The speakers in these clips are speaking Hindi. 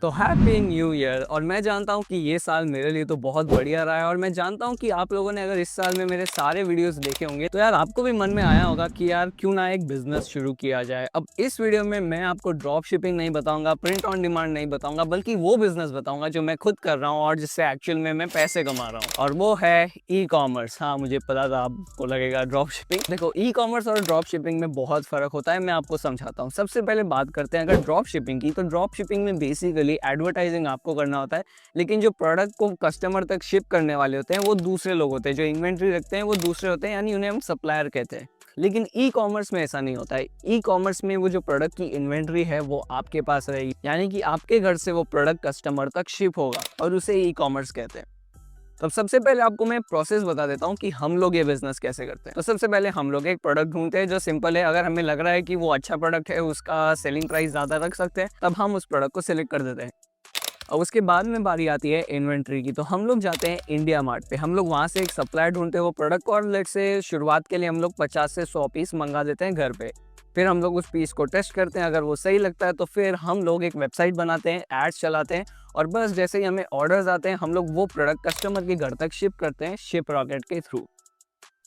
तो हैप्पी न्यू ईयर। और मैं जानता हूँ कि ये साल मेरे लिए तो बहुत बढ़िया रहा है और मैं जानता हूँ कि आप लोगों ने अगर इस साल में मेरे सारे वीडियोस देखे होंगे तो यार आपको भी मन में आया होगा कि यार क्यों ना एक बिजनेस शुरू किया जाए। अब इस वीडियो में मैं आपको ड्रॉप शिपिंग नहीं बताऊंगा, प्रिंट ऑन डिमांड नहीं बताऊंगा, बल्कि वो बिजनेस बताऊंगा जो मैं खुद कर रहा हूँ और जिससे एक्चुअल में मैं पैसे कमा रहा हूँ, और वो है ई कॉमर्स। हाँ, मुझे पता था आपको लगेगा ड्रॉप शिपिंग। देखो, ई कॉमर्स और ड्रॉप शिपिंग में बहुत फर्क होता है, मैं आपको समझाता हूँ। सबसे पहले बात करते हैं अगर ड्रॉप शिपिंग की, तो ड्रॉप शिपिंग में बेसिकली एडवर्टाइजिंग आपको करना होता है, लेकिन जो प्रोडक्ट को कस्टमर तक शिप करने वाले होते हैं वो दूसरे लोग होते हैं, जो इन्वेंट्री रखते हैं वो दूसरे होते हैं, यानी उन्हें हम सप्लायर कहते हैं। लेकिन ई कॉमर्स में ऐसा नहीं होता है। ई कॉमर्स में वो जो प्रोडक्ट की इन्वेंट्री है वो आपके पास रहेगी, यानी कि आपके घर से वो प्रोडक्ट कस्टमर तक शिप होगा, और उसे ई कॉमर्स कहते हैं। तो सबसे पहले आपको मैं प्रोसेस बता देता हूँ कि हम लोग ये बिजनेस कैसे करते हैं। तो सबसे पहले हम लोग एक प्रोडक्ट ढूंढते हैं जो सिंपल है। अगर हमें लग रहा है कि वो अच्छा प्रोडक्ट है, उसका सेलिंग प्राइस ज़्यादा रख सकते हैं, तब हम उस प्रोडक्ट को सिलेक्ट कर देते हैं। और उसके बाद में बारी आती है इन्वेंट्री की। तो हम लोग जाते हैं इंडिया मार्ट पे, हम लोग वहाँ से एक सप्लायर ढूंढते हैं वो प्रोडक्ट को, और लेट से शुरुआत के लिए हम लोग 50 से 100 पीस मंगा देते हैं घर पे। फिर हम लोग उस पीस को टेस्ट करते हैं, अगर वो सही लगता है तो फिर हम लोग एक वेबसाइट बनाते हैं, एड्स चलाते हैं, और बस जैसे ही हमें ऑर्डर्स आते हैं हम लोग वो प्रोडक्ट कस्टमर के घर तक शिप करते हैं शिप रॉकेट के थ्रू।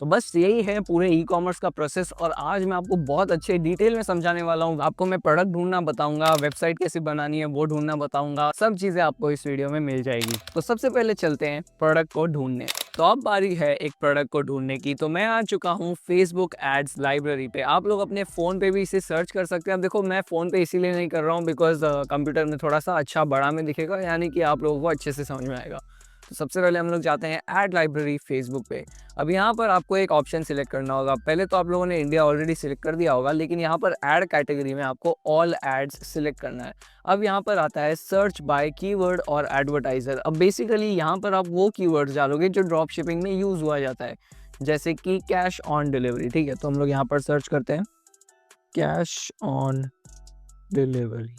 तो बस यही है पूरे ई कॉमर्स का प्रोसेस, और आज मैं आपको बहुत अच्छे डिटेल में समझाने वाला हूँ। आपको मैं प्रोडक्ट ढूंढना बताऊंगा, वेबसाइट कैसे बनानी है वो ढूंढना बताऊंगा, सब चीज़ें आपको इस वीडियो में मिल जाएगी। तो सबसे पहले चलते हैं प्रोडक्ट को ढूंढने। तो अब बारी है एक प्रोडक्ट को ढूंढने की। तो मैं आ चुका हूँ फेसबुक एड्स लाइब्रेरी पे। आप लोग अपने फ़ोन पे भी इसे सर्च कर सकते हैं। अब देखो, मैं फ़ोन पे इसीलिए नहीं कर रहा हूँ बिकॉज कंप्यूटर में थोड़ा सा अच्छा बड़ा में दिखेगा, यानी कि आप लोगों को अच्छे से समझ में आएगा। तो सबसे पहले हम लोग जाते हैं ऐड लाइब्रेरी फेसबुक पे। अब यहाँ पर आपको एक ऑप्शन सिलेक्ट करना होगा। पहले तो आप लोगों ने इंडिया ऑलरेडी सिलेक्ट कर दिया होगा, लेकिन यहाँ पर ऐड कैटेगरी में आपको ऑल एड्स सिलेक्ट करना है। अब यहाँ पर आता है सर्च बाय कीवर्ड और एडवर्टाइजर। अब बेसिकली यहाँ पर आप वो कीवर्ड्स डालोगे जो ड्रॉप शिपिंग में यूज़ हुआ जाता है, जैसे कि कैश ऑन डिलीवरी। ठीक है, तो हम लोग यहाँ पर सर्च करते हैं कैश ऑन डिलीवरी।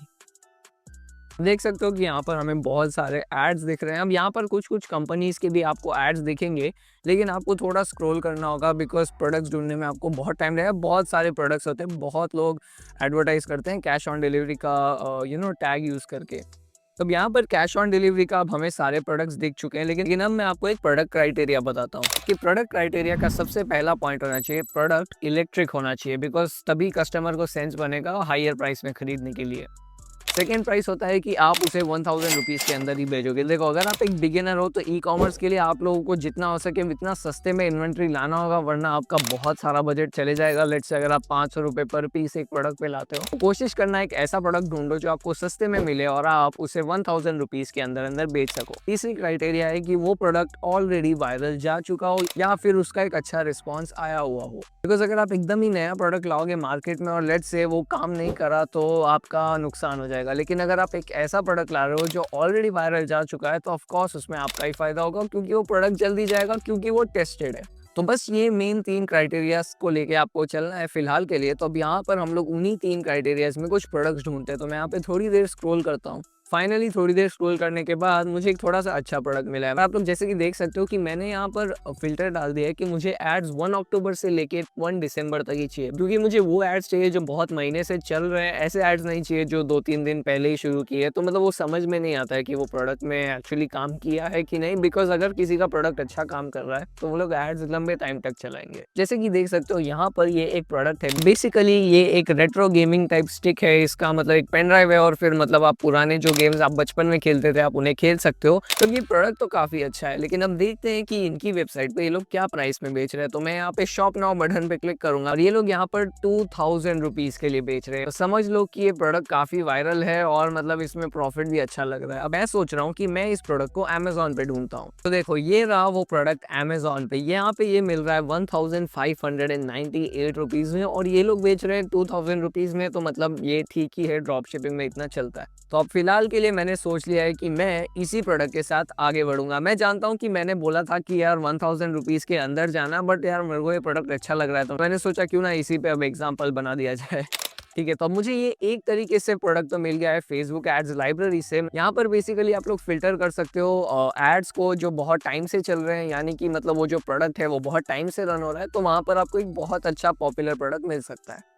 देख सकते हो कि यहाँ पर हमें बहुत सारे एड्स दिख रहे हैं। अब यहाँ पर कुछ कुछ कंपनीज के भी आपको एड्स दिखेंगे, लेकिन आपको थोड़ा स्क्रॉल करना होगा बिकॉज प्रोडक्ट्स ढूंढने में आपको बहुत टाइम लगेगा। बहुत सारे प्रोडक्ट्स होते हैं, बहुत लोग एडवर्टाइज करते हैं कैश ऑन डिलीवरी का टैग यूज़ करके। अब यहाँ पर कैश ऑन डिलीवरी का अब हमें सारे प्रोडक्ट्स दिख चुके हैं, लेकिन अब मैं आपको एक प्रोडक्ट क्राइटेरिया बताता हूँ कि प्रोडक्ट क्राइटेरिया का सबसे पहला पॉइंट होना चाहिए प्रोडक्ट इलेक्ट्रिक होना चाहिए, बिकॉज तभी कस्टमर को सेंस बनेगा हायर प्राइस में खरीदने के लिए। सेकेंड प्राइस होता है कि आप उसे 1000 रुपीज़ के अंदर ही भेजोगे। देखो, अगर आप एक बिगिनर हो तो ई कॉमर्स के लिए आप लोगों को जितना हो सके उतना सस्ते में इन्वेंट्री लाना होगा, वरना आपका बहुत सारा बजट चले जाएगा। लेट्स से अगर आप 500 रुपये पर पीस एक प्रोडक्ट पे लाते हो, तो कोशिश करना एक ऐसा प्रोडक्ट ढूंढो जो आपको सस्ते में मिले और आप उसे 1000 रुपीज़ के अंदर अंदर बेच सको। तीसरी क्राइटेरिया है कि वो प्रोडक्ट ऑलरेडी वायरल जा चुका हो या फिर उसका एक अच्छा रिस्पॉन्स आया हुआ हो। बिकॉज अगर आप एकदम ही नया प्रोडक्ट लाओगे मार्केट में और लेट्स से वो काम नहीं करा तो आपका नुकसान हो जाएगा। लेकिन अगर आप एक ऐसा प्रोडक्ट ला रहे हो जो ऑलरेडी वायरल जा चुका है, तो ऑफ कोर्स उसमें आपका ही फायदा होगा, क्योंकि वो प्रोडक्ट जल्दी जाएगा, क्योंकि वो टेस्टेड है। तो बस ये मेन 3 क्राइटेरियाज को लेके आपको चलना है फिलहाल के लिए। तो अब यहाँ पर हम लोग उन्हीं 3 क्राइटेरियाज में कुछ प्रोडक्ट्स ढूंढते हैं। तो मैं यहाँ पे थोड़ी देर स्क्रॉल करता हूँ। फाइनली थोड़ी देर स्क्रॉल करने के बाद मुझे एक थोड़ा सा अच्छा प्रोडक्ट मिला है। आप लोग जैसे कि देख सकते हो कि मैंने यहाँ पर फिल्टर डाल दिया है कि मुझे एड्स 1 अक्टूबर से लेके 1 दिसंबर तक ही चाहिए, क्योंकि मुझे वो एड्स चाहिए जो बहुत महीने से चल रहे हैं। ऐसे एड्स नहीं चाहिए जो 2-3 दिन पहले ही शुरू किए, तो मतलब वो समझ में नहीं आता है कि वो प्रोडक्ट में एक्चुअली काम किया है कि नहीं। बिकॉज अगर किसी का प्रोडक्ट अच्छा काम कर रहा है तो वो लोग एड्स लंबे टाइम तक चलाएंगे। जैसे कि देख सकते हो यहाँ पर ये एक प्रोडक्ट है। बेसिकली ये एक रेट्रो गेमिंग टाइप स्टिक है। इसका मतलब एक पेन ड्राइव है, और फिर मतलब आप पुराने जो गेम्स आप बचपन में खेलते थे आप उन्हें खेल सकते हो। तो ये प्रोडक्ट तो काफी अच्छा है, लेकिन अब देखते हैं कि इनकी वेबसाइट पे ये लोग क्या प्राइस में बेच रहे हैं। तो मैं यहाँ पे शॉप नाउ बटन पे क्लिक करूंगा और ये लोग यहाँ पर 2000 रुपीज के लिए बेच रहे हैं। तो समझ लो कि ये प्रोडक्ट काफी वायरल है और मतलब इसमें प्रॉफिट भी अच्छा लग रहा है। अब मैं सोच रहा हूँ कि मैं इस प्रोडक्ट को अमेजोन पे ढूंढता हूँ। तो देखो, ये रहा वो प्रोडक्ट अमेजोन पे। यहाँ पे ये मिल रहा है 1598 रुपीज में, और ये लोग बेच रहे हैं 2000 रुपीज में। तो मतलब ये ठीक ही है, ड्रॉप शिपिंग में इतना चलता है। तो अब फिलहाल के लिए मैंने सोच लिया है कि मैं इसी प्रोडक्ट के साथ आगे बढ़ूंगा। मैं जानता हूँ कि मैंने बोला था कि यार 1000 रुपीज़ के अंदर जाना, बट यार मेरे को ये प्रोडक्ट अच्छा लग रहा है, तो मैंने सोचा क्यों ना इसी पे अब एग्जांपल बना दिया जाए। ठीक है, तो अब मुझे ये एक तरीके से प्रोडक्ट तो मिल गया है फेसबुक एड्स लाइब्रेरी से। यहाँ पर बेसिकली आप लोग फिल्टर कर सकते हो एड्स को जो बहुत टाइम से चल रहे हैं, यानी कि मतलब वो जो प्रोडक्ट है वो बहुत टाइम से रन हो रहा है, तो वहाँ पर आपको एक बहुत अच्छा पॉपुलर प्रोडक्ट मिल सकता है।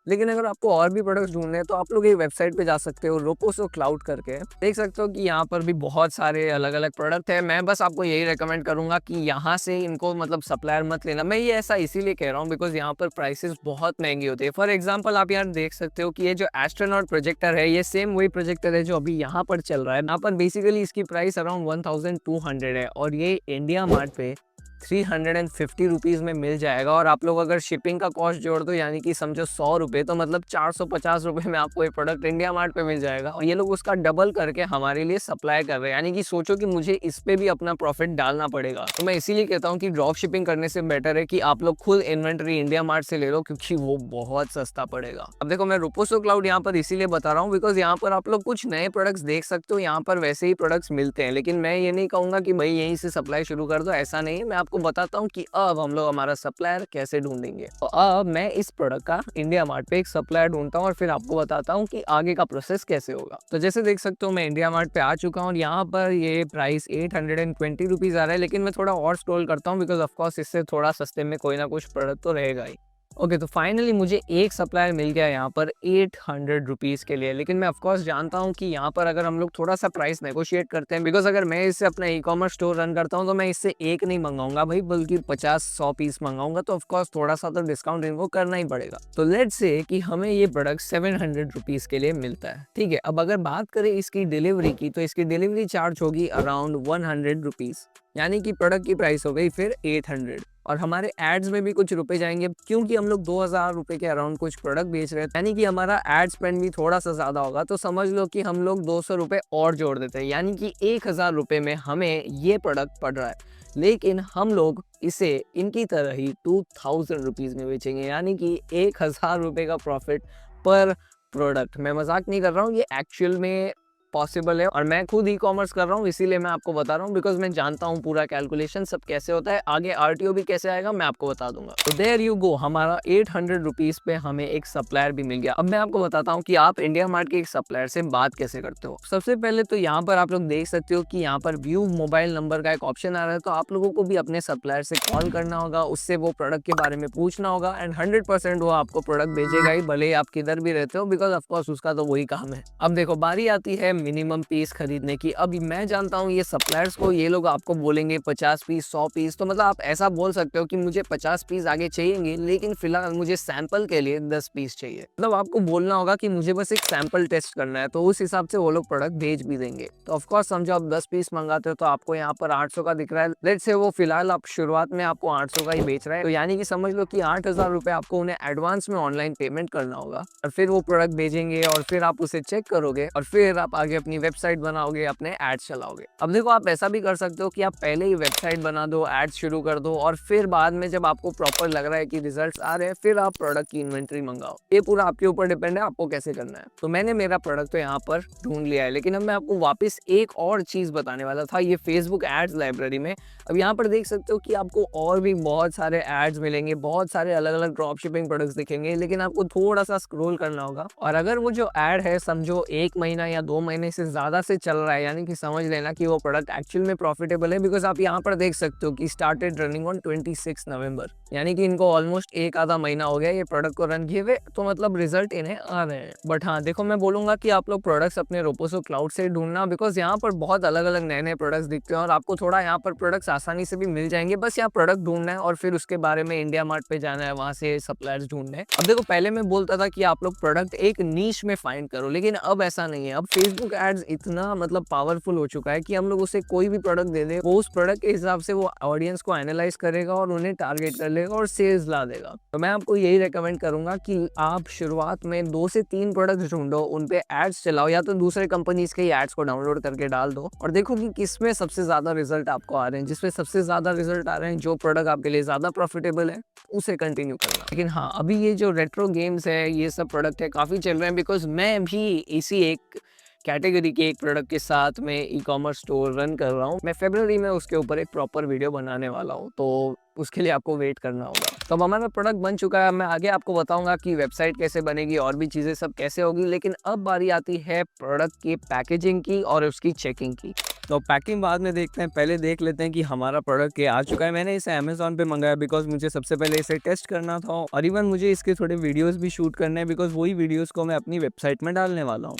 लेकिन अगर आपको और भी प्रोडक्ट्स ढूंढने हैं तो आप लोग एक वेबसाइट पे जा सकते हो, रोपोसो क्लाउड करके। देख सकते हो कि यहाँ पर भी बहुत सारे अलग अलग प्रोडक्ट है। मैं बस आपको यही रेकमेंड करूंगा कि यहाँ से इनको मतलब सप्लायर मत लेना। मैं ये ऐसा इसीलिए कह रहा हूँ बिकॉज यहाँ पर प्राइसेस बहुत महंगी होती है। फॉर एग्जाम्पल आप यहाँ देख सकते हो कि ये जो एस्ट्रोनॉट प्रोजेक्टर है, ये सेम वही प्रोजेक्टर है जो अभी यहाँ पर चल रहा है। यहाँ पर बेसिकली इसकी प्राइस अराउंड 1200 है और ये इंडिया मार्ट पे 350 रुपीज़ में मिल जाएगा। और आप लोग अगर शिपिंग का कॉस्ट जोड़ दो यानी कि समझो 100 रुपये, तो मतलब 450 रुपये में आपको ये प्रोडक्ट इंडिया मार्ट पे मिल जाएगा। और ये लोग उसका डबल करके हमारे लिए सप्लाई कर रहे हैं, यानी कि सोचो कि मुझे इस पे भी अपना प्रॉफिट डालना पड़ेगा। तो मैं इसीलिए कहता हूँ कि ड्रॉप शिपिंग करने से बेटर है कि आप लोग खुद इन्वेंट्री इंडिया मार्ट से ले लो, क्योंकि वो बहुत सस्ता पड़ेगा। अब देखो मैं रोपोसो क्लाउड यहाँ पर इसीलिए बता रहा हूँ बिकॉज यहाँ पर आप लोग कुछ नए प्रोडक्ट्स देख सकते हो। यहाँ पर वैसे ही प्रोडक्ट्स मिलते हैं, लेकिन मैं ये नहीं कहूँगा कि भाई यहीं से सप्लाई शुरू कर दो, ऐसा नहीं है। मैं आपको बताता हूँ कि अब हम लोग हमारा सप्लायर कैसे ढूंढेंगे। तो अब मैं इस प्रोडक्ट का इंडिया मार्ट पे एक सप्लायर ढूंढता हूँ और फिर आपको बताता हूँ कि आगे का प्रोसेस कैसे होगा। तो जैसे देख सकते हो मैं इंडिया मार्ट पे आ चुका हूँ और यहाँ पर ये प्राइस 820 रुपीज़ आ रहा है, लेकिन मैं थोड़ा और स्क्रॉल करता हूँ बिकॉज ऑफकोर्स इससे थोड़ा सस्ते में कोई ना कुछ प्रोडक्ट तो रहेगा ही। ओके तो फाइनली मुझे एक सप्लायर मिल गया यहाँ पर 800 रुपीज़ के लिए। लेकिन मैं ऑफकोर्स जानता हूँ कि यहाँ पर अगर हम लोग थोड़ा सा प्राइस नेगोशिएट करते हैं, बिकॉज अगर मैं इससे अपना ई कॉमर्स स्टोर रन करता हूँ तो मैं इससे एक नहीं मंगाऊंगा भाई, बल्कि 50-100 पीस मंगाऊंगा। तो ऑफकोर्स थोड़ा सा तो डिस्काउंट इनको करना ही पड़ेगा। तो लेट्स से कि हमें ये प्रोडक्ट 700 रुपीज़ के लिए मिलता है, ठीक है। अब अगर बात करें इसकी डिलीवरी की, तो इसकी डिलीवरी चार्ज होगी अराउंड 100 रुपीज़, यानी कि प्रोडक्ट की प्राइस हो गई फिर 800। और हमारे एड्स में भी कुछ रुपए जाएंगे, क्योंकि हम लोग 2000 रुपए के अराउंड कुछ प्रोडक्ट बेच रहे हैं, यानी कि हमारा एड स्पेंड भी थोड़ा सा ज्यादा होगा। तो समझ लो कि हम लोग 200 रुपए और जोड़ देते हैं, यानी कि 1000 रुपए में हमें ये प्रोडक्ट पड़ रहा है। लेकिन हम लोग इसे इनकी तरह ही 2000 रुपीज़ में बेचेंगे, यानी कि 1000 रुपए का प्रॉफिट पर प्रोडक्ट। मैं मजाक नहीं कर रहा हूँ, ये एक्चुअल में पॉसिबल है। और मैं खुद ई कॉमर्स कर रहा हूँ, इसीलिए मैं आपको बता रहा हूँ बिकॉज मैं जानता हूँ पूरा कैलकुलेशन सब कैसे होता है। आगे आरटीओ भी कैसे आएगा मैं आपको बता दूंगा। तो देयर यू गो, हमारा 800 रुपीज़ पे हमें एक सप्लायर भी मिल गया। अब मैं आपको बताता हूँ कि आप इंडिया मार्ट के एक सप्लायर से बात कैसे करते हो। सबसे पहले तो यहाँ पर आप लोग देख सकते हो कि यहाँ पर व्यू मोबाइल नंबर का एक ऑप्शन आ रहा है। तो आप लोगों को भी अपने सप्लायर से कॉल करना होगा, उससे वो प्रोडक्ट के बारे में पूछना होगा एंड 100% वो आपको प्रोडक्ट भेजेगा ही, भले ही आप किधर भी रहते हो, बिकॉज ऑफकोर्स उसका तो वही काम है। अब देखो बारी आती है मिनिमम पीस खरीदने की। अब मैं जानता हूँ ये सप्लायर्स को, ये लोग आपको बोलेंगे 50 पीस 100 पीस। तो मतलब आप ऐसा बोल सकते हो कि मुझे 50 पीस आगे चाहिए, लेकिन फिलहाल मुझे सैंपल के लिए 10 पीस चाहिए। मतलब आपको बोलना होगा कि मुझे बस एक सैंपल टेस्ट करना है, तो उस हिसाब से वो लोग प्रोडक्ट भेज भी देंगे। तो ऑफकोर्स समझो आप 10 पीस मंगाते हो तो आपको यहाँ पर 800 का दिख रहा है। लेट्स से वो फिलहाल आप शुरुआत में आपको 800 का ही बेच रहा है, तो यानी कि समझ लो कि 8000 रुपए आपको उन्हें एडवांस में ऑनलाइन पेमेंट करना होगा। और फिर वो प्रोडक्ट भेजेंगे और फिर आप उसे चेक करोगे और फिर आप आगे अपनी वेबसाइट बनाओगे, अपने एड्स चलाओगे। अब देखो आप ऐसा भी कर सकते हो कि आप पहले ही वेबसाइट बना दो, एड्स शुरू कर दो और फिर बाद में जब आपको प्रॉपर लग रहा है कि रिजल्ट्स आ रहे हैं फिर आप प्रोडक्ट की इन्वेंट्री मंगाओ। ये पूरा आपके ऊपर डिपेंड है आपको कैसे करना है। तो मैंने मेरा प्रोडक्ट तो यहाँ पर ढूंढ लिया है, लेकिन अब मैं आपको वापस एक और चीज बताने वाला था, ये फेसबुक एड्स लाइब्रेरी में। अब यहाँ पर देख सकते हो कि आपको और भी बहुत सारे एड्स मिलेंगे, बहुत सारे अलग अलग ड्रॉप शिपिंग प्रोडक्ट्स दिखेंगे, लेकिन आपको थोड़ा सा स्क्रॉल करना होगा। और अगर वो जो एड है समझो 1 महीना या 2 महीने से ज्यादा से चल रहा है, यानी कि समझ लेना कि वो प्रोडक्ट एक्चुअल में प्रॉफिटेबल है। बिकॉज आप यहाँ पर देख सकते हो कि स्टार्टेड रनिंग ऑन 26 नवंबर, यानी कि इनको ऑलमोस्ट एक आधा महीना हो गया ये प्रोडक्ट को रन किए हुए, तो मतलब रिजल्ट इन्हें आ रहे हैं। बट हाँ देखो मैं बोलूंगा कि आप लोग प्रोडक्ट्स अपने रोपोसो क्लाउड से ढूंढना, बिकॉज यहाँ पर बहुत अलग अलग नए नए प्रोडक्ट्स दिखते हैं और आपको थोड़ा यहाँ पर प्रोडक्ट्स आसानी से भी मिल जाएंगे। बस यहाँ प्रोडक्ट ढूंढना है और फिर उसके बारे में इंडिया मार्ट पे जाना है, वहां से सप्लायर्स ढूंढने। अब देखो पहले मैं बोलता था कि आप लोग प्रोडक्ट एक नीश में फाइंड करो, लेकिन अब ऐसा नहीं है। अब फेसबुक एड्स इतना मतलब पावरफुल हो चुका है कि हम लोग उसे कोई भी प्रोडक्ट दे दे, वो उस प्रोडक्ट के हिसाब से वो ऑडियंस को एनालाइज करेगा और उन्हें टारगेट कर लेगा और सेल्स ला देगा। तो मैं आपको यही रेकमेंड करूंगा कि आप शुरुआत में 2 से 3 प्रोडक्ट ढूंढो, उन पे एड्स चलाओ, या तो दूसरे कंपनीज के एड्स को डाउनलोड करके डाल दो और देखो कि किसमें सबसे ज्यादा रिजल्ट आपको आ रहे हैं। जिसमें सबसे ज्यादा रिजल्ट आ रहे हैं, जो प्रोडक्ट आपके लिए ज्यादा प्रॉफिटेबल है, उसे कंटिन्यू करना। लेकिन हाँ अभी ये जो रेट्रो गेम्स है, ये सब प्रोडक्ट है काफी चल रहे हैं, बिकॉज मैं भी इसी एक कैटेगरी के एक प्रोडक्ट के साथ में ई कॉमर्स स्टोर रन कर रहा हूँ। मैं फरवरी में उसके ऊपर एक प्रॉपर वीडियो बनाने वाला हूँ, तो उसके लिए आपको वेट करना होगा। तो अब हमारा प्रोडक्ट बन चुका है। मैं आगे आपको बताऊंगा कि वेबसाइट कैसे बनेगी और भी चीज़ें सब कैसे होगी, लेकिन अब बारी आती है प्रोडक्ट की पैकेजिंग की और उसकी चेकिंग की। तो पैकिंग बाद में देखते हैं, पहले देख लेते हैं कि हमारा प्रोडक्ट ये आ चुका है। मैंने इसे अमेज़न पे मंगाया बिकॉज़ मुझे सबसे पहले इसे टेस्ट करना था और इवन मुझे इसके थोड़े वीडियोस भी शूट करने हैं बिकॉज़ वही वीडियोस को मैं अपनी वेबसाइट में डालने वाला हूँ।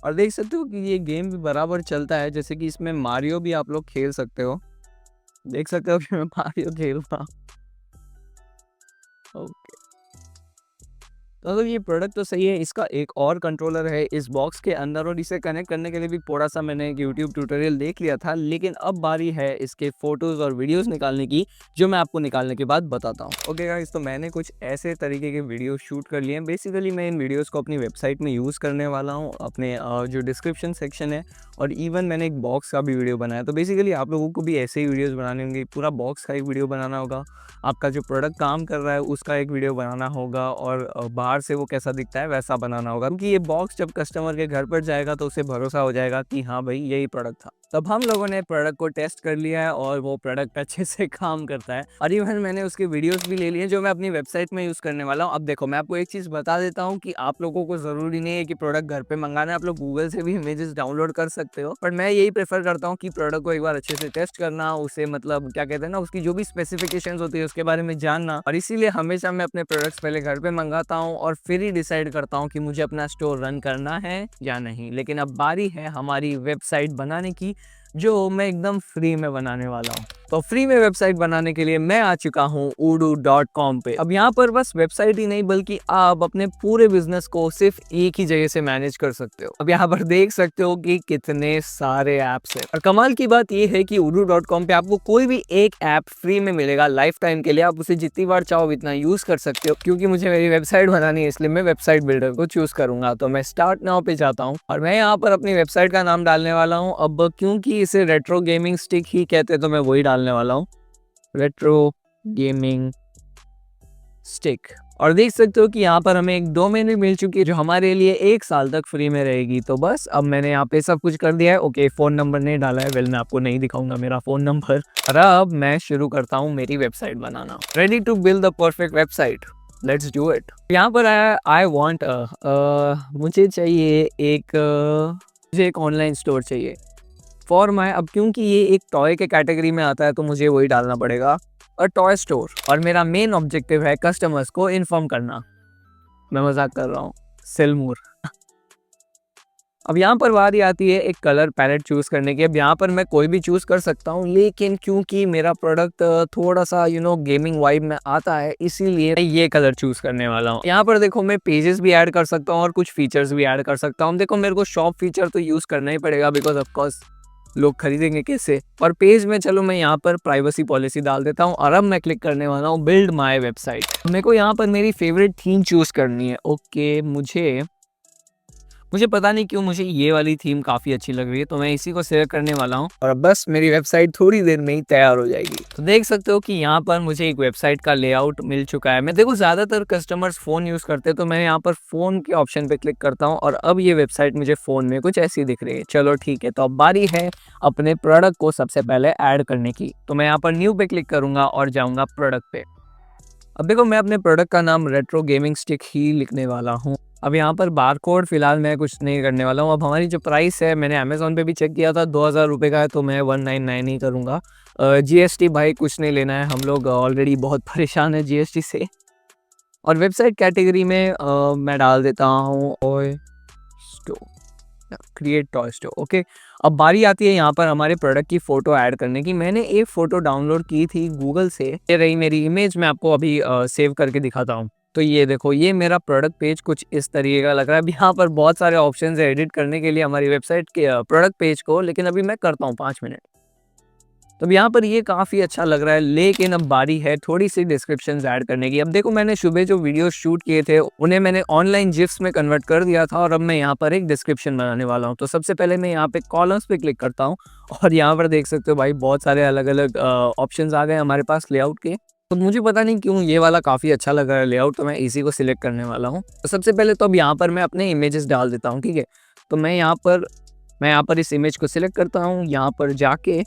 और देख सकते हो कि ये गेम भी बराबर चलता है, जैसे कि इसमें मारियो भी आप लोग खेल सकते हो। देख सकते हो कि मैं मारियो खेल रहा हूँ। तो ये प्रोडक्ट तो सही है। इसका एक और कंट्रोलर है इस बॉक्स के अंदर और इसे कनेक्ट करने के लिए भी थोड़ा सा मैंने एक यूट्यूब ट्यूटोरियल देख लिया था, लेकिन अब बारी है इसके फोटोज़ और वीडियोस निकालने की, जो मैं आपको निकालने के बाद बताता हूँ। ओके गाइस, तो मैंने कुछ ऐसे तरीके के वीडियो शूट कर लिए हैं। बेसिकली मैं इन वीडियोज़ को अपनी वेबसाइट में यूज़ करने वाला हूँ, अपने जो डिस्क्रिप्शन सेक्शन है, और इवन मैंने एक बॉक्स का भी वीडियो बनाया। तो बेसिकली आप लोगों को भी ऐसे ही वीडियोज़ बनाने होंगे, पूरा बॉक्स का एक वीडियो बनाना होगा, आपका जो प्रोडक्ट काम कर रहा है उसका एक वीडियो बनाना होगा, और बाहर से वो कैसा दिखता है वैसा बनाना होगा, क्योंकि ये बॉक्स जब कस्टमर के घर पर जाएगा तो उसे भरोसा हो जाएगा कि हाँ भाई यही प्रोडक्ट था। तब हम लोगों ने प्रोडक्ट को टेस्ट कर लिया है और वो प्रोडक्ट अच्छे से काम करता है, और इवन मैंने उसके वीडियोस भी ले लिए जो मैं अपनी वेबसाइट में यूज़ करने वाला हूँ। अब देखो, मैं आपको एक चीज़ बता देता हूँ कि आप लोगों को ज़रूरी नहीं है कि प्रोडक्ट घर पे मंगाना है, आप लोग गूगल से भी इमेजेस डाउनलोड कर सकते हो, बट मैं यही प्रेफर करता हूँ कि प्रोडक्ट को एक बार अच्छे से टेस्ट करना, उसे मतलब क्या कहते हैं ना, उसकी जो भी स्पेसिफिकेशंस होती है उसके बारे में जानना, और इसीलिए हमेशा मैं अपने प्रोडक्ट्स पहले घर पे मंगाता हूँ और फिर ही डिसाइड करता हूँ कि मुझे अपना स्टोर रन करना है या नहीं। लेकिन अब बारी है हमारी वेबसाइट बनाने की, जो मैं एकदम फ्री में बनाने वाला हूँ। तो फ्री में वेबसाइट बनाने के लिए मैं आ चुका हूँ odoo.com पे। अब यहाँ पर बस वेबसाइट ही नहीं बल्कि आप अपने पूरे बिजनेस को सिर्फ एक ही जगह से मैनेज कर सकते हो। अब यहाँ पर देख सकते हो कि कितने सारे ऐप्स हैं, और कमाल की बात ये है कि odoo.com पे आपको कोई भी एक ऐप फ्री में मिलेगा लाइफ टाइम के लिए। आप उसे जितनी बार चाहो इतना यूज कर सकते हो। क्योंकि मुझे मेरी वेबसाइट बनानी है इसलिए मैं वेबसाइट बिल्डर को चूज करूंगा। तो मैं स्टार्ट नाउ पे जाता हूँ और मैं यहाँ पर अपनी वेबसाइट का नाम डालने वाला हूँ। अब क्योंकि इसे रेट्रो गेमिंग स्टिक ही कहते हैं तो मैं वही डालने वाला हूँ, रेट्रो गेमिंग स्टिक। और देख सकते हो कि यहाँ पर हमें एक डोमेन भी मिल चुकी है जो हमारे लिए 1 साल तक फ्री में रहेगी। तो बस अब मैंने यहाँ पे सब कुछ कर दिया है। ओके, फोन नंबर नहीं डाला है, वेल मैं आपको नहीं दिखाऊंगा मेरा फोन नंबर। और अब मैं शुरू करता हूँ मेरी वेबसाइट बनाना। Ready to build the perfect website, let's do it. यहाँ पर आया आई वॉन्ट मुझे चाहिए मुझे एक ऑनलाइन स्टोर चाहिए फॉर माई। अब क्योंकि ये एक टॉय के कैटेगरी में आता है तो मुझे वही डालना पड़ेगा, और टॉय स्टोर। और मेरा मेन ऑब्जेक्टिव है कस्टमर्स को इन्फॉर्म करना। मैं मजाक कर रहा हूँ, सेल मोर। अब यहाँ पर बारी आती है एक कलर पैलेट चूज करने की। अब यहाँ पर मैं कोई भी चूज कर सकता हूँ, लेकिन क्योंकि मेरा प्रोडक्ट थोड़ा सा गेमिंग वाइब में आता है, इसीलिए मैं ये कलर चूज करने वाला हूँ। यहाँ पर देखो, मैं पेजेस भी ऐड कर सकता हूँ और कुछ फीचर्स भी ऐड कर सकता हूँ। देखो, मेरे को शॉप फीचर तो यूज करना ही पड़ेगा बिकॉज ऑफकोर्स लोग खरीदेंगे कैसे। और पेज में चलो मैं यहाँ पर प्राइवेसी पॉलिसी डाल देता हूँ, और अब मैं क्लिक करने वाला हूँ बिल्ड माय वेबसाइट। मेरे को यहाँ पर मेरी फेवरेट थीम चूज करनी है। ओके, मुझे पता नहीं क्यों मुझे ये वाली थीम काफ़ी अच्छी लग रही है, तो मैं इसी को शेयर करने वाला हूँ, और बस मेरी वेबसाइट थोड़ी देर में ही तैयार हो जाएगी। तो देख सकते हो कि यहाँ पर मुझे एक वेबसाइट का लेआउट मिल चुका है। मैं देखो, ज़्यादातर कस्टमर्स फ़ोन यूज़ करते हैं तो मैं यहाँ पर फ़ोन के ऑप्शन पे क्लिक करता हूँ, और अब ये वेबसाइट मुझे फ़ोन में कुछ ऐसी दिख रही है। चलो ठीक है, तो अब बारी है अपने प्रोडक्ट को सबसे पहले ऐड करने की। तो मैं यहाँ पर न्यू पे क्लिक करूँगा और जाऊँगा प्रोडक्ट पे। अब देखो, मैं अपने प्रोडक्ट का नाम रेट्रो गेमिंग स्टिक ही लिखने वाला हूँ। अब यहाँ पर बारकोड फिलहाल मैं कुछ नहीं करने वाला हूँ। अब हमारी जो प्राइस है, मैंने अमेज़ॉन पे भी चेक किया था, 2000 रुपये का है, तो मैं 199 ही करूँगा। जीएसटी भाई कुछ नहीं लेना है, हम लोग ऑलरेडी बहुत परेशान है जीएसटी से। और वेबसाइट कैटेगरी में मैं डाल देता हूँ toy store, create toy store. Okay, अब बारी आती है यहाँ पर हमारे प्रोडक्ट की फ़ोटो ऐड करने की। मैंने एक फ़ोटो डाउनलोड की थी गूगल से, ये रही मेरी इमेज। मैं आपको अभी सेव करके दिखाता हूँ। तो ये देखो, ये मेरा प्रोडक्ट पेज कुछ इस तरीके का लग रहा है। अब यहाँ पर बहुत सारे ऑप्शंस है एडिट करने के लिए हमारी वेबसाइट के प्रोडक्ट पेज को, लेकिन अभी मैं करता हूँ 5 मिनट। तो यहाँ पर ये काफ़ी अच्छा लग रहा है, लेकिन अब बारी है थोड़ी सी डिस्क्रिप्शंस ऐड करने की। अब देखो, मैंने सुबह जो वीडियो शूट किए थे उन्हें मैंने ऑनलाइन जिफ्स में कन्वर्ट कर दिया था, और अब मैं यहाँ पर एक डिस्क्रिप्शन बनाने वाला हूँ। तो सबसे पहले मैं यहाँ पे कॉलम्स पे क्लिक करता हूँ, और यहाँ पर देख सकते हो भाई बहुत सारे अलग अलग ऑप्शंस आ गए हमारे पास लेआउट के। तो मुझे पता नहीं क्यों ये वाला काफ़ी अच्छा लग रहा है लेआउट, तो मैं इसी को सिलेक्ट करने वाला हूँ। तो सबसे पहले तो अब यहाँ पर मैं अपने इमेजेस डाल देता हूँ, ठीक है। तो मैं यहाँ पर इस इमेज को सिलेक्ट करता हूँ, यहाँ पर जाके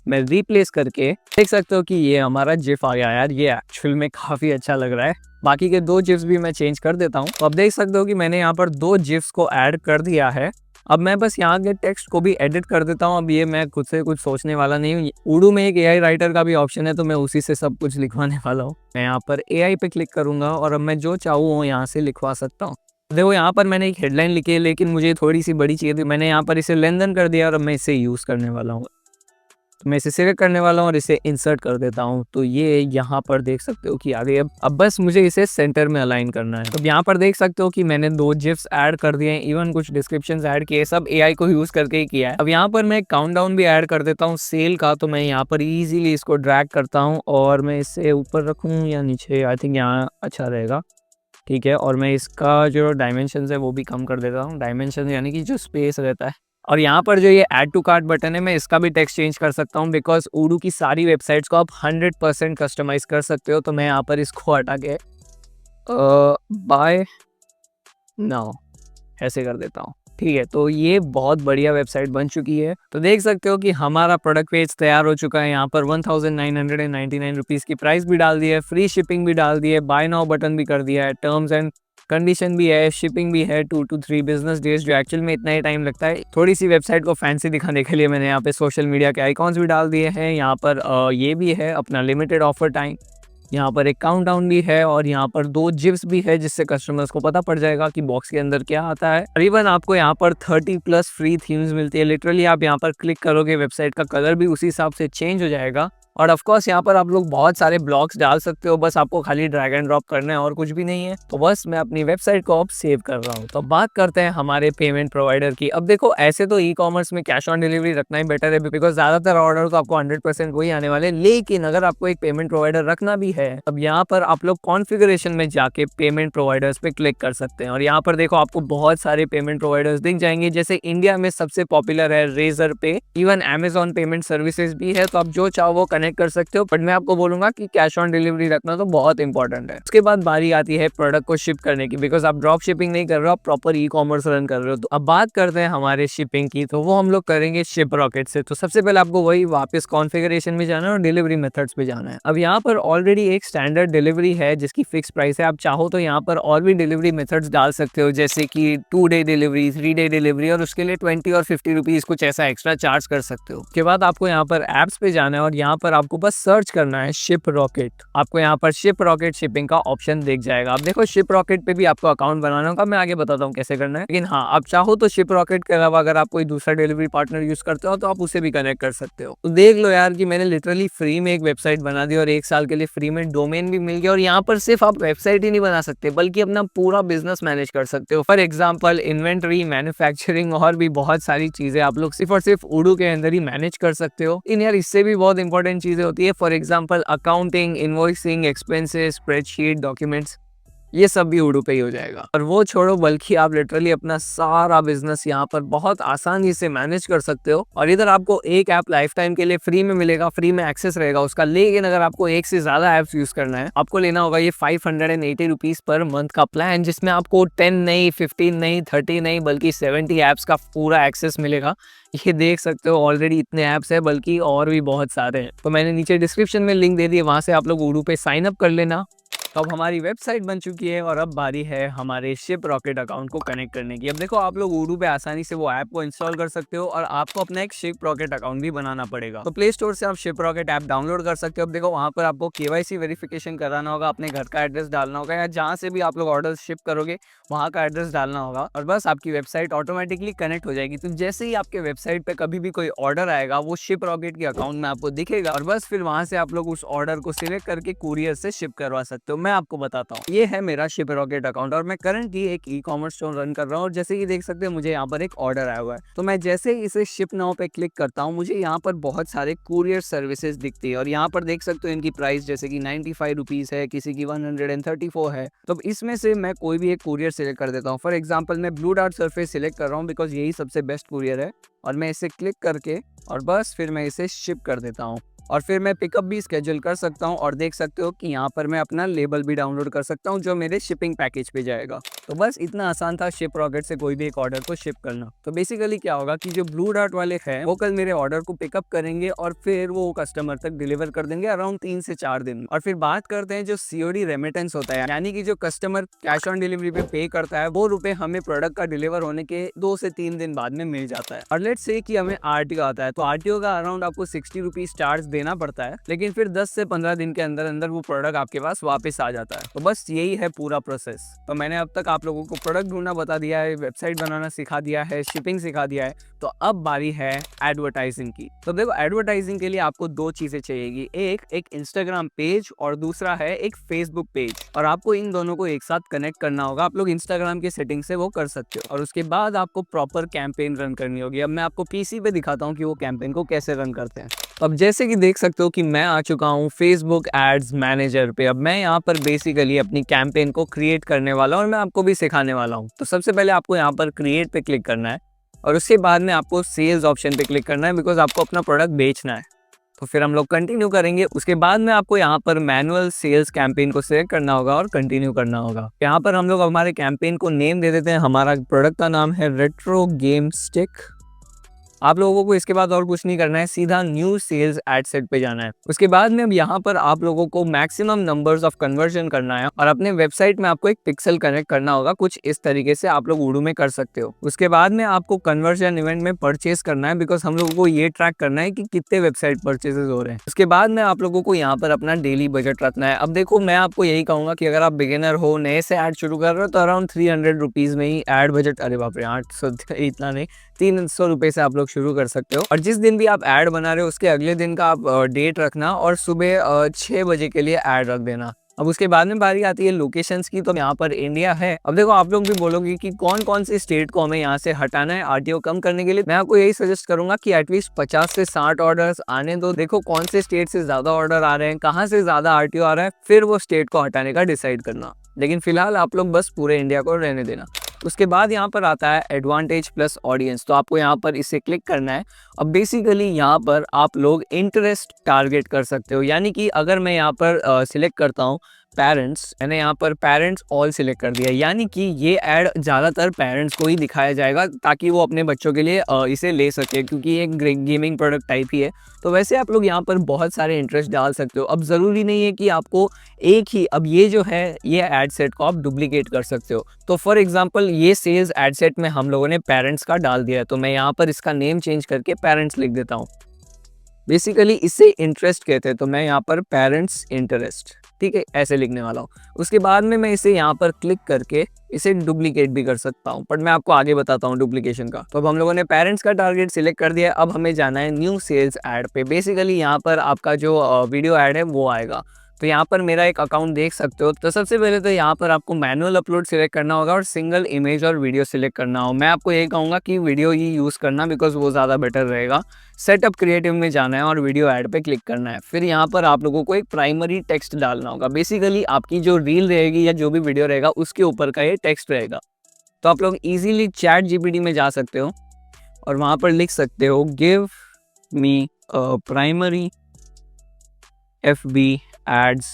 मैं रिप्लेस करके देख सकते हो कि ये हमारा जिफ आ गया। यार ये एक्चुअल में काफ़ी अच्छा लग रहा है। बाकी के 2 जिफ्स भी मैं चेंज कर देता हूँ। तो अब देख सकते हो कि मैंने यहाँ पर 2 जिफ्स को ऐड कर दिया है। अब मैं बस यहाँ के टेक्स्ट को भी एडिट कर देता हूँ। अब ये मैं खुद से कुछ सोचने वाला नहीं हूँ। उर्दू में एक एआई राइटर का भी ऑप्शन है, तो मैं उसी से सब कुछ लिखवाने वाला हूँ। मैं यहाँ पर एआई पे क्लिक करूंगा और अब मैं जो चाहूँ वो यहाँ से लिखवा सकता हूँ। देखो यहाँ पर मैंने एक हेडलाइन लिखी है, लेकिन मुझे थोड़ी सी बड़ी चाहिए थी। मैंने यहाँ पर इसे लेन देन कर दिया और अब मैं इसे यूज़ करने वाला हूँ। तो मैं इसे सिलेक्ट करने वाला हूँ और इसे इंसर्ट कर देता हूँ। तो ये यहाँ पर देख सकते हो कि आ गई। अब बस मुझे इसे सेंटर में अलाइन करना है। तो यहाँ पर देख सकते हो कि मैंने 2 जिफ्स ऐड कर दिए हैं, इवन कुछ डिस्क्रिप्शंस ऐड किए, सब एआई को यूज़ करके ही किया है। अब यहाँ पर मैं काउंटडाउन भी ऐड कर देता हूँ सेल का। तो मैं यहाँ पर इजीली इसको ड्रैग करता हूँ और मैं इसे ऊपर रखूँ या नीचे, आई थिंक यहाँ अच्छा रहेगा। ठीक है, और मैं इसका जो डायमेंशन है वो भी कम कर देता हूँ। डायमेंशन यानी कि जो स्पेस रहता है। और यहाँ पर जो ये ऐड टू कार्ट बटन है, मैं इसका भी टेक्स्ट चेंज कर सकता हूँ, बिकॉज उडू की सारी वेबसाइट्स को आप 100% कस्टमाइज कर सकते हो। तो मैं यहाँ पर इसको हटा के बाय नाउ ऐसे कर देता हूँ। ठीक है, तो ये बहुत बढ़िया वेबसाइट बन चुकी है। तो देख सकते हो कि हमारा प्रोडक्ट पेज तैयार हो चुका है। यहाँ पर 1999 रुपीज़ की प्राइस भी डाल दी है, फ्री शिपिंग भी डाल दी है, बाय नाउ बटन भी कर दिया है, टर्म्स एंड कंडीशन भी है, शिपिंग भी है 2 to 3 बिजनेस डेज, जो एक्चुअल में इतना ही टाइम लगता है। थोड़ी सी वेबसाइट को फैंसी दिखाने के लिए मैंने यहाँ पे सोशल मीडिया के आइकॉन्स भी डाल दिए हैं। यहाँ पर ये भी है अपना लिमिटेड ऑफर टाइम, यहाँ पर एक काउंटडाउन भी है और यहाँ पर 2 जिप्स भी है, जिससे कस्टमर्स को पता पड़ जाएगा कि बॉक्स के अंदर क्या आता है। करीबन आपको यहाँ पर 30+ फ्री थीम्स मिलती है। लिटरली आप यहाँ पर क्लिक करोगे, वेबसाइट का कलर भी उसी हिसाब से चेंज हो जाएगा। और ऑफ कोर्स यहाँ पर आप लोग बहुत सारे ब्लॉग्स डाल सकते हो, बस आपको खाली ड्रैग एंड ड्रॉप करना है और कुछ भी नहीं है। तो बस मैं अपनी वेबसाइट को अब सेव कर रहा हूँ। तो बात करते हैं हमारे पेमेंट प्रोवाइडर की। अब देखो, ऐसे तो ई कॉमर्स में कैश ऑन डिलीवरी रखना ही बेटर है, बिकॉज ज्यादातर ऑर्डर तो आपको 100% वही आने वाले। लेकिन अगर आपको एक पेमेंट प्रोवाइडर रखना भी है, अब यहाँ पर आप लोग कॉन्फ़िगरेशन में जाके पेमेंट प्रोवाइडर्स पे क्लिक कर सकते हैं। और यहाँ पर देखो आपको बहुत सारे पेमेंट प्रोवाइडर्स दिख जाएंगे। जैसे इंडिया में सबसे पॉपुलर है रेजर पे, इवन अमेजॉन पेमेंट सर्विसेज भी है। तो आप जो चाहो वो कनेक्ट कर सकते हो, बट मैं आपको बोलूंगा कि कैश ऑन डिलीवरी रखना तो बहुत इंपॉर्टेंट है। उसके बाद बारी आती है प्रोडक्ट को शिप करने की, बिकॉज आप ड्रॉप शिपिंग नहीं कर रहे हो, आप प्रॉपर ई कॉमर्स रन कर रहे हो। तो अब बात करते हैं हमारे शिपिंग की, तो वो हम लोग करेंगे शिप रॉकेट से। तो सबसे पहले आपको वही वापस कॉन्फ़िगरेशन में जाना है और डिलीवरी मेथड्स पे जाना है। अब यहाँ पर ऑलरेडी एक स्टैंडर्ड डिलीवरी है जिसकी फिक्स प्राइस है। आप चाहो तो यहाँ पर और भी डिलीवरी मेथड्स डाल सकते हो, जैसे कि 2 डे डिलीवरी, 3 डे डिलीवरी, और उसके लिए 20 और 50 रुपीज कुछ ऐसा एक्स्ट्रा चार्ज कर सकते हो। उसके बाद आपको यहाँ पर एप्स पे जाना है और यहाँ पर आपको बस सर्च करना है शिप रॉकेट। आपको यहाँ पर शिप रॉकेट शिपिंग का ऑप्शन दिख जाएगा। अब देखो, शिप रॉकेट पे भी आपको अकाउंट बनाना होगा, मैं आगे बताता हूँ कैसे करना है। लेकिन हाँ, आप चाहो तो शिप रॉकेट के अलावा अगर आप कोई दूसरा डिलीवरी पार्टनर यूज करते हो तो आप उसे भी कनेक्ट कर सकते हो। तो देख लो यार कि मैंने लिटरली फ्री में एक वेबसाइट बना दी और 1 साल के लिए फ्री में डोमेन भी मिल गया। और यहाँ पर सिर्फ आप वेबसाइट ही नहीं बना सकते, बल्कि अपना पूरा बिजनेस मैनेज कर सकते हो। फॉर एग्जाम्पल इन्वेंट्री, मैन्युफैक्चरिंग और भी बहुत सारी चीजें आप लोग सिर्फ और सिर्फ उडू के अंदर ही मैनेज कर सकते हो। इन यार इससे भी बहुत इंपॉर्टेंट चीजें होती है। For example accounting, invoicing, expenses, spreadsheet, documents, ये सब भी उडू पे ही हो जाएगा। और वो छोड़ो, बल्कि आप लिटरली अपना सारा बिजनेस यहाँ पर बहुत आसानी से मैनेज कर सकते हो। और इधर आपको एक ऐप लाइफ टाइम के लिए फ्री में मिलेगा, फ्री में एक्सेस रहेगा उसका। लेकिन अगर आपको एक से ज्यादा ऐप्स यूज करना है, आपको लेना होगा ये 580 रुपीज पर मंथ का प्लान, जिसमें आपको 10 नहीं, 15 नहीं, 30 नहीं, बल्कि 70 ऐप्स का पूरा एक्सेस मिलेगा। ये देख सकते हो ऑलरेडी इतने ऐप्स है, बल्कि और भी बहुत सारे हैं। तो मैंने नीचे डिस्क्रिप्शन में लिंक दे दिए, वहां से आप लोग उडू पे साइन अप कर लेना। तो अब हमारी वेबसाइट बन चुकी है और अब बारी है हमारे शिप रॉकेट अकाउंट को कनेक्ट करने की। अब देखो, आप लोग उडू पे आसानी से वो ऐप को इंस्टॉल कर सकते हो और आपको अपना एक शिप रॉकेट अकाउंट भी बनाना पड़ेगा। तो प्ले स्टोर से आप शिप रॉकेट ऐप डाउनलोड कर सकते हो। अब देखो, वहां पर आपको केवाईसी वेरिफिकेशन कराना होगा, अपने घर का एड्रेस डालना होगा, या जहाँ से भी आप लोग ऑर्डर शिप करोगे वहाँ का एड्रेस डालना होगा, और बस आपकी वेबसाइट ऑटोमेटिकली कनेक्ट हो जाएगी। तो जैसे ही आपके वेबसाइट पे कभी भी कोई ऑर्डर आएगा, वो शिप रॉकेट के अकाउंट में आपको दिखेगा, और बस फिर वहां से आप लोग उस ऑर्डर को सिलेक्ट करके कुरियर से शिप करवा सकते हो। मैं आपको बताता हूँ, ये है मेरा शिप रॉकेट अकाउंट और मैं करंटली एक ई कॉमर्स स्टोर रन कर रहा हूँ। और जैसे कि देख सकते हैं, मुझे यहाँ पर एक ऑर्डर आया हुआ है। तो मैं जैसे ही इसे शिप नाउ पे क्लिक करता हूँ, मुझे यहाँ पर बहुत सारे कुरियर सर्विसेज दिखती है। और यहाँ पर देख सकते हो इनकी प्राइस जैसे कि 95 रुपीज है, किसी की 134 है। तो इसमें से मैं कोई भी एक कुरियर सिलेक्ट कर देता हूँ। फॉर एग्जाम्पल मैं ब्लू डार्ट सरफेस सिलेक्ट कर रहा हूँ, बिकॉज यही सबसे बेस्ट कुरियर है। और मैं इसे क्लिक करके और बस फिर मैं इसे शिप कर देता हूँ। और फिर मैं पिकअप भी स्केड्यूल कर सकता हूँ और देख सकते हो कि यहाँ पर मैं अपना लेबल भी डाउनलोड कर सकता हूँ जो मेरे शिपिंग पैकेज पे जाएगा। तो बस इतना आसान था शिप रॉकेट से कोई भी एक ऑर्डर को शिप करना। तो बेसिकली क्या होगा कि जो ब्लू डार्ट वाले हैं वो कल मेरे ऑर्डर को पिकअप करेंगे और फिर वो कस्टमर तक डिलीवर कर देंगे अराउंड 3 से 4 दिन में। और फिर बात करते हैं जो सीओडी रेमिटेंस होता है, यानी कि जो कस्टमर कैश ऑन डिलीवरी पे पे करता है वो रुपए हमें प्रोडक्ट का डिलीवर होने के 2 से 3 दिन बाद में मिल जाता है। और लेट्स से कि हमें आरटीओ आता है, तो आरटीओ का अराउंड आपको 60 रुपीज चार्ज देना पड़ता है, लेकिन फिर 10 से 15 दिन के अंदर अंदर वो प्रोडक्ट आपके पास वापस आ जाता है। तो बस यही है पूरा प्रोसेस। तो मैंने अब तक आप लोगों को प्रोडक्ट ढूंढना बता दिया है, वेबसाइट बनाना सिखा दिया है, शिपिंग सिखा दिया है, तो अब बारी है एडवर्टाइजिंग की। तो देखो एडवर्टाइजिंग के लिए आपको 2 चीजें चाहिएगी, एक इंस्टाग्राम पेज और दूसरा है एक फेसबुक पेज। और आपको इन दोनों को एक साथ कनेक्ट करना होगा। आप लोग इंस्टाग्राम की सेटिंग से वो कर सकते हो और उसके बाद आपको प्रॉपर कैंपेन रन करनी होगी। अब मैं आपको पीसी पे दिखाता हूँ कि वो कैंपेन को कैसे रन करते हैं। अब जैसे कि देख सकते हो कि मैं आ चुका हूँ फेसबुक एड्स मैनेजर पे। अब मैं यहाँ पर बेसिकली अपनी कैंपेन को क्रिएट करने वाला हूँ और मैं आपको भी सिखाने वाला हूँ। तो सबसे पहले आपको यहाँ पर क्रिएट पे क्लिक करना है और उसके बाद में आपको सेल्स ऑप्शन पे क्लिक करना है, बिकॉज आपको अपना प्रोडक्ट बेचना है। तो फिर हम लोग कंटिन्यू करेंगे। उसके बाद में आपको यहाँ पर मैनुअल सेल्स कैंपेन को सिलेक्ट करना होगा और कंटिन्यू करना होगा। यहाँ पर हम लोग हमारे कैंपेन को नेम दे देते हैं। हमारा प्रोडक्ट का नाम है रेट्रो गेम स्टिक। आप लोगों को इसके बाद और कुछ नहीं करना है, सीधा न्यू सेल्स एड सेट पे जाना है। उसके बाद में अब यहाँ पर आप लोगों को मैक्सिमम नंबर्स ऑफ कन्वर्जन करना है और अपने वेबसाइट में आपको एक पिक्सल कनेक्ट करना होगा। कुछ इस तरीके से आप लोग उड़ू में कर सकते हो। उसके बाद में आपको कन्वर्जन इवेंट में परचेज करना है, बिकॉज हम लोगों को ये ट्रैक करना है कि कितने वेबसाइट परचेजेस हो रहे हैं। उसके बाद में आप लोगों को यहाँ पर अपना डेली बजट रखना है। अब देखो मैं आपको यही कहूंगा कि अगर आप बिगिनर हो, नए से ऐड शुरू कर रहे हो, तो अराउंड 300 रुपीज में ही एड बजट, अरे बाप रे 800 इतना नहीं, 300 रुपये से आप लोग शुरू कर सकते हो। और जिस दिन भी आप ऐड बना रहे हो उसके अगले दिन का आप डेट रखना और सुबह 6 बजे के लिए ऐड रख देना। अब उसके बाद में बारी आती है लोकेशंस की। तो यहाँ पर इंडिया है। अब देखो आप लोग भी बोलोगे कि कौन कौन से स्टेट को हमें यहाँ से हटाना है आरटीओ कम करने के लिए। मैं आपको यही सजेस्ट करूंगा कि एटलीस्ट 50 से 60 ऑर्डर्स आने दो। देखो कौन से स्टेट से ज्यादा ऑर्डर आ रहे हैं, कहाँ से ज्यादा आरटीओ आ रहा है, फिर वो स्टेट को हटाने का डिसाइड करना। लेकिन फिलहाल आप लोग बस पूरे इंडिया को रहने देना। उसके बाद यहाँ पर आता है एडवांटेज प्लस ऑडियंस। तो आपको यहाँ पर इसे क्लिक करना है। अब बेसिकली यहाँ पर आप लोग इंटरेस्ट टारगेट कर सकते हो, यानी कि अगर मैं यहाँ पर सिलेक्ट करता हूँ पेरेंट्स, मैंने यहाँ पर पेरेंट्स ऑल सिलेक्ट कर दिया, यानी कि ये ऐड ज़्यादातर पेरेंट्स को ही दिखाया जाएगा ताकि वो अपने बच्चों के लिए इसे ले सके, क्योंकि ये एक गेमिंग प्रोडक्ट टाइप ही है। तो वैसे आप लोग यहाँ पर बहुत सारे इंटरेस्ट डाल सकते हो। अब ज़रूरी नहीं है कि आपको एक ही, अब ये जो है ये एड सेट को आप डुप्लीकेट कर सकते हो। तो फॉर एग्जांपल ये सेल्स एड सेट में हम लोगों ने पेरेंट्स का डाल दिया है, तो मैं यहाँ पर इसका नेम चेंज करके पेरेंट्स लिख देता हूँ। बेसिकली इसे इंटरेस्ट कहते हैं, तो मैं यहाँ पर पेरेंट्स इंटरेस्ट, ठीक है, ऐसे लिखने वाला हूँ। उसके बाद में मैं इसे यहाँ पर क्लिक करके इसे डुप्लीकेट भी कर सकता हूँ, बट मैं आपको आगे बताता हूँ डुप्लीकेशन का। तो अब हम लोगों ने पेरेंट्स का टारगेट सिलेक्ट कर दिया। अब हमें जाना है न्यू सेल्स ऐड पे। बेसिकली यहाँ पर आपका जो वीडियो ऐड है वो आएगा। तो यहाँ पर मेरा एक अकाउंट देख सकते हो। तो सबसे पहले तो यहाँ पर आपको मैनुअल अपलोड सिलेक्ट करना होगा और सिंगल इमेज और वीडियो सिलेक्ट करना हो। मैं आपको ये कहूँगा कि वीडियो ही यूज़ करना, बिकॉज वो ज़्यादा बेटर रहेगा। सेटअप क्रिएटिव में जाना है और वीडियो ऐड पे क्लिक करना है। फिर यहाँ पर आप लोगों को एक प्राइमरी टेक्स्ट डालना होगा। बेसिकली आपकी जो रील रहेगी या जो भी वीडियो रहेगा उसके ऊपर का ये टेक्स्ट रहेगा। तो आप लोग इजीली चैट जीपीटी में जा सकते हो और वहाँ पर लिख सकते हो give me primary FB ads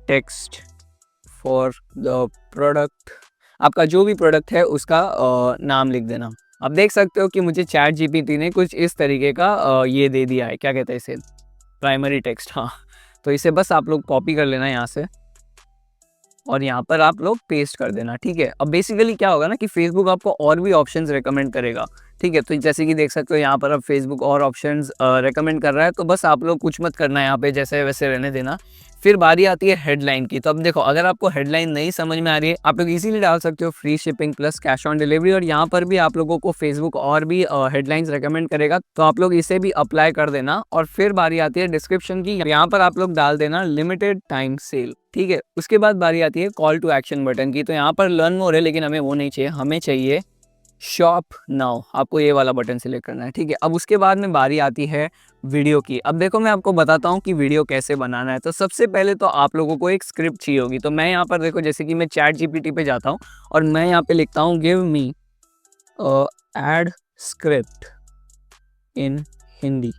text for the product. आपका जो भी प्रोडक्ट है उसका नाम लिख देना। अब देख सकते हो कि मुझे चैट जीपीटी ने कुछ इस तरीके का ये दे दिया है, क्या कहते हैं इसे, प्राइमरी टेक्स्ट। हाँ, तो इसे बस आप लोग कॉपी कर लेना यहाँ से और यहाँ पर आप लोग पेस्ट कर देना, ठीक है। अब बेसिकली क्या होगा ना कि फेसबुक आपको और भी ऑप्शंस रेकमेंड करेगा, ठीक है। तो जैसे कि देख सकते हो यहाँ पर अब फेसबुक और ऑप्शंस रेकमेंड कर रहा है, तो बस आप लोग कुछ मत करना है यहाँ पे, जैसे वैसे रहने देना। फिर बारी आती है हेडलाइन की। तो अब देखो अगर आपको हेडलाइन नहीं समझ में आ रही है, आप लोग इजीली डाल सकते हो free shipping plus cash on delivery. और यहाँ पर भी आप लोगों को फेसबुक और भी हेडलाइंस रेकमेंड करेगा, तो आप लोग इसे भी अप्लाई कर देना। और फिर बारी आती है डिस्क्रिप्शन की। यहाँ पर आप लोग डाल देना लिमिटेड टाइम सेल, ठीक है। उसके बाद बारी आती है कॉल टू एक्शन बटन की। तो यहाँ पर लर्न मोर है, लेकिन हमें वो नहीं चाहिए, हमें चाहिए शॉप नाउ। आपको ये वाला बटन सिलेक्ट करना है, ठीक है। अब उसके बाद में बारी आती है वीडियो की। अब देखो मैं आपको बताता हूँ कि वीडियो कैसे बनाना है। तो सबसे पहले तो आप लोगों को एक स्क्रिप्ट चाहिए होगी। तो मैं यहाँ पर देखो, जैसे कि मैं चैट जीपीटी पे जाता हूँ और मैं यहाँ पे लिखता हूँ give me ad script in Hindi.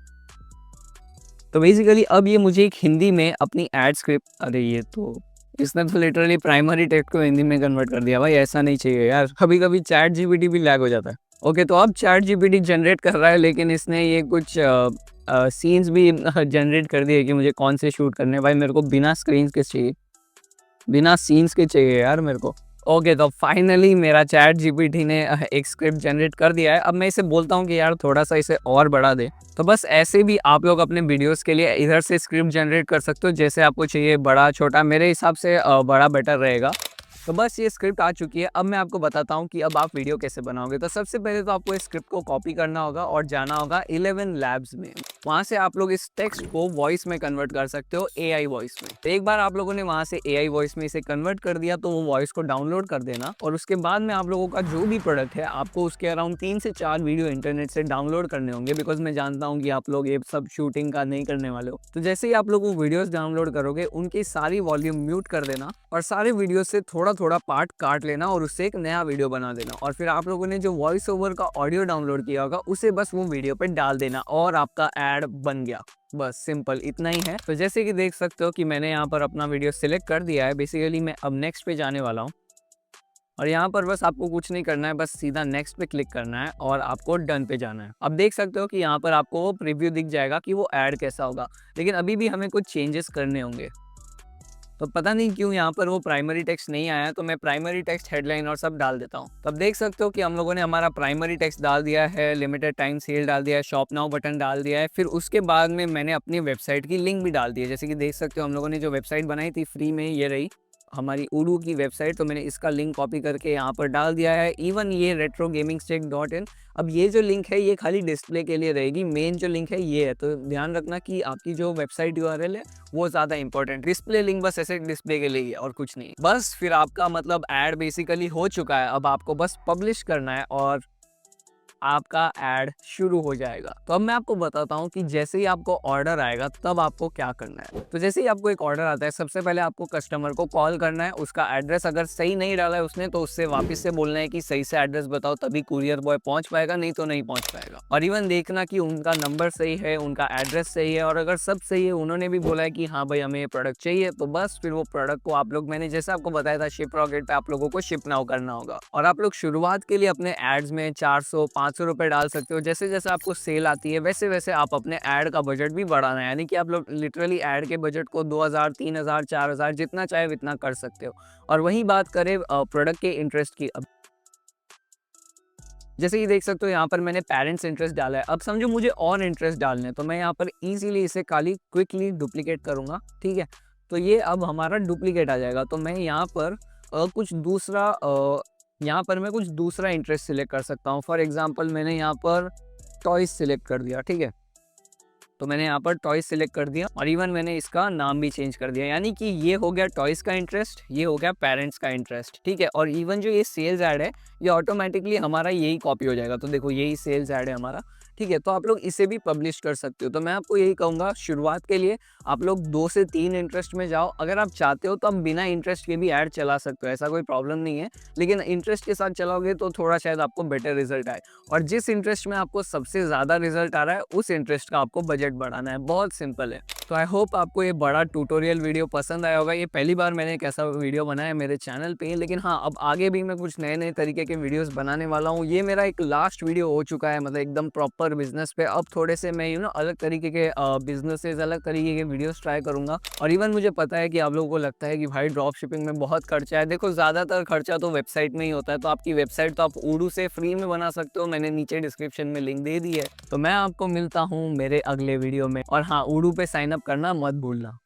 तो बेसिकली अब ये मुझे एक हिंदी में अपनी एड स्क्रिप्ट, अरे ये तो इसने तो लिटरली प्राइमरी टेक्स्ट को हिंदी में कन्वर्ट कर दिया। भाई ऐसा नहीं चाहिए यार, कभी कभी चैट जीपीटी भी लैग हो जाता है। ओके, तो अब चैट जीपीटी जनरेट कर रहा है, लेकिन इसने ये कुछ सीन्स भी जनरेट कर दिए कि मुझे कौन से शूट करने हैं। भाई मेरे को बिना स्क्रीन के चाहिए, बिना सीन्स के चाहिए यार मेरे को। ओके, तो फाइनली मेरा चैट जीपीटी ने एक स्क्रिप्ट जनरेट कर दिया है। अब मैं इसे बोलता हूँ कि यार थोड़ा सा इसे और बढ़ा दे। तो बस ऐसे भी आप लोग अपने वीडियोस के लिए इधर से स्क्रिप्ट जनरेट कर सकते हो, जैसे आपको चाहिए, बड़ा छोटा। मेरे हिसाब से बड़ा बेटर रहेगा। तो बस ये स्क्रिप्ट आ चुकी है। अब मैं आपको बताता हूँ कि अब आप वीडियो कैसे बनाओगे। तो सबसे पहले तो आपको इस स्क्रिप्ट को कॉपी करना होगा और जाना होगा 11 लैब्स में। वहाँ से आप लोग इस टेक्स्ट को वॉइस में कन्वर्ट कर सकते हो, एआई वॉइस में। तो एक बार आप लोगों ने वहाँ से एआई वॉइस में इसे कन्वर्ट कर दिया तो वो वॉइस को डाउनलोड कर देना, और उसके बाद में आप लोगों का जो भी प्रोडक्ट है, आपको उसके अराउंड 3 से 4 वीडियो इंटरनेट से डाउनलोड करने होंगे, बिकॉज मैं जानता हूँ कि आप लोग ये सब शूटिंग का नहीं करने वाले हो। तो जैसे ही आप लोग वो वीडियोस डाउनलोड करोगे, उनकी सारी वॉल्यूम म्यूट कर देना और सारे वीडियो से थोड़ा थोड़ा पार्ट काट लेना और उससे एक नया वीडियो बना देना। और फिर आप लोगों ने जो वॉइस ओवर का ऑडियो डाउनलोड किया होगा उसे बस वो वीडियो पे डाल देना और आपका ऐड बन गया। बस सिंपल इतना ही है। तो जैसे कि देख सकते हो कि मैंने यहाँ पर अपना वीडियो सिलेक्ट कर दिया है। बेसिकली मैं अब नेक्स्ट पे जाने वाला हूँ, और यहाँ पर बस आपको कुछ नहीं करना है, बस सीधा नेक्स्ट पे क्लिक करना है और आपको डन पे जाना है। अब देख सकते हो कि यहाँ पर आपको वो प्रीव्यू दिख जाएगा कि वो ऐड कैसा होगा, लेकिन अभी भी हमें कुछ चेंजेस करने होंगे। तो पता नहीं क्यों यहाँ पर वो प्राइमरी टेक्स्ट नहीं आया, तो मैं प्राइमरी टेक्स्ट, हेडलाइन और सब डाल देता हूँ। तब देख सकते हो कि हम लोगों ने हमारा प्राइमरी टेक्स्ट डाल दिया है, लिमिटेड टाइम सेल डाल दिया है, शॉप नाउ बटन डाल दिया है। फिर उसके बाद में मैंने अपनी वेबसाइट की लिंक भी डाल दी है। जैसे कि देख सकते हो हम लोगों ने जो वेबसाइट बनाई थी फ्री में, ये रही हमारी उडू की वेबसाइट। तो मैंने इसका लिंक कॉपी करके यहाँ पर डाल दिया है। इवन ये retrogamingstick.in, अब ये जो लिंक है ये खाली डिस्प्ले के लिए रहेगी, मेन जो लिंक है ये है। तो ध्यान रखना कि आपकी जो वेबसाइट यूआरएल है वो ज़्यादा इंपॉर्टेंट, डिस्प्ले लिंक बस ऐसे डिस्प्ले के लिए ही है और कुछ नहीं। बस फिर आपका मतलब ऐड बेसिकली हो चुका है। अब आपको बस पब्लिश करना है और आपका ऐड शुरू हो जाएगा। तो अब मैं आपको बताता हूँ कि जैसे ही आपको ऑर्डर आएगा तब आपको क्या करना है। तो जैसे ही आपको एक ऑर्डर आता है, सबसे पहले आपको कस्टमर को कॉल करना है। उसका एड्रेस अगर सही नहीं डाला है उसने, तो उससे वापस से बोलना है कि सही से एड्रेस बताओ, तभी कुरियर बॉय पहुंच पाएगा, नहीं तो नहीं पहुंच पाएगा। और इवन देखना कि उनका नंबर सही है, उनका एड्रेस सही है, और अगर सब सही है, उन्होंने भी बोला है कि हाँ भाई हमें ये प्रोडक्ट चाहिए, तो बस फिर वो प्रोडक्ट को आप लोग, मैंने जैसे आपको बताया था शिप रॉकेट पे, आप लोगों को शिप नाउ करना होगा। और आप लोग शुरुआत के लिए अपने एड्स में 400-500 रुपए डाल सकते हो। जैसे जैसे आपको सेल आती है वैसे वैसे आप अपने ऐड का बजट भी बढ़ाना है, यानी कि आप लोग लिटरली ऐड के बजट को 2000, 3000, 4000 जितना चाहे उतना कर सकते हो। और वही बात करें प्रोडक्ट के इंटरेस्ट की, अब जैसे कि देख सकते हो यहाँ पर मैंने पेरेंट्स इंटरेस्ट डाला है। अब समझो मुझे और इंटरेस्ट डालने हैं, तो मैं यहाँ पर इजीली इसे खाली क्विकली डुप्लीकेट करूँगा, ठीक है। तो ये अब हमारा डुप्लीकेट आ जाएगा। तो मैं यहाँ पर कुछ दूसरा इंटरेस्ट सिलेक्ट कर सकता हूँ। फॉर एग्जांपल मैंने यहाँ पर टॉयज सिलेक्ट कर दिया, ठीक है। तो मैंने यहाँ पर टॉयज सिलेक्ट कर दिया और इवन मैंने इसका नाम भी चेंज कर दिया, यानी कि ये हो गया टॉयज का इंटरेस्ट, ये हो गया पेरेंट्स का इंटरेस्ट, ठीक है। और इवन जो ये सेल्स ऐड है ये ऑटोमेटिकली हमारा यही कॉपी हो जाएगा। तो देखो यही सेल्स ऐड है हमारा, ठीक है। तो आप लोग इसे भी पब्लिश कर सकते हो। तो मैं आपको यही कहूँगा, शुरुआत के लिए आप लोग 2 से 3 इंटरेस्ट में जाओ। अगर आप चाहते हो तो आप बिना इंटरेस्ट के भी ऐड चला सकते हो, ऐसा कोई प्रॉब्लम नहीं है। लेकिन इंटरेस्ट के साथ चलाओगे तो थोड़ा शायद आपको बेटर रिजल्ट आए। और जिस इंटरेस्ट में आपको सबसे ज़्यादा रिजल्ट आ रहा है उस इंटरेस्ट का आपको बजट बढ़ाना है, बहुत सिंपल है। तो आई होप आपको ये बड़ा ट्यूटोरियल वीडियो पसंद आया होगा। ये पहली बार मैंने एक ऐसा वीडियो बनाया मेरे चैनल पे, लेकिन हाँ अब आगे भी मैं कुछ नए नए तरीके के वीडियोस बनाने वाला हूँ। ये मेरा एक लास्ट वीडियो हो चुका है, मतलब एकदम प्रॉपर बिजनेस पे। अब थोड़े से मैं अलग तरीके के बिजनेसेस, अलग तरीके के वीडियोस ट्राई करूँगा। और इवन मुझे पता है कि आप लोगों को लगता है कि भाई ड्रॉप शिपिंग में बहुत खर्चा है। देखो ज़्यादातर खर्चा तो वेबसाइट में ही होता है। तो आपकी वेबसाइट तो आप उडू से फ्री में बना सकते हो, मैंने नीचे डिस्क्रिप्शन में लिंक दे दी है। तो मैं आपको मिलता हूँ मेरे अगले वीडियो में। और हाँ, उडू पे साइन अप करना मत भूलना।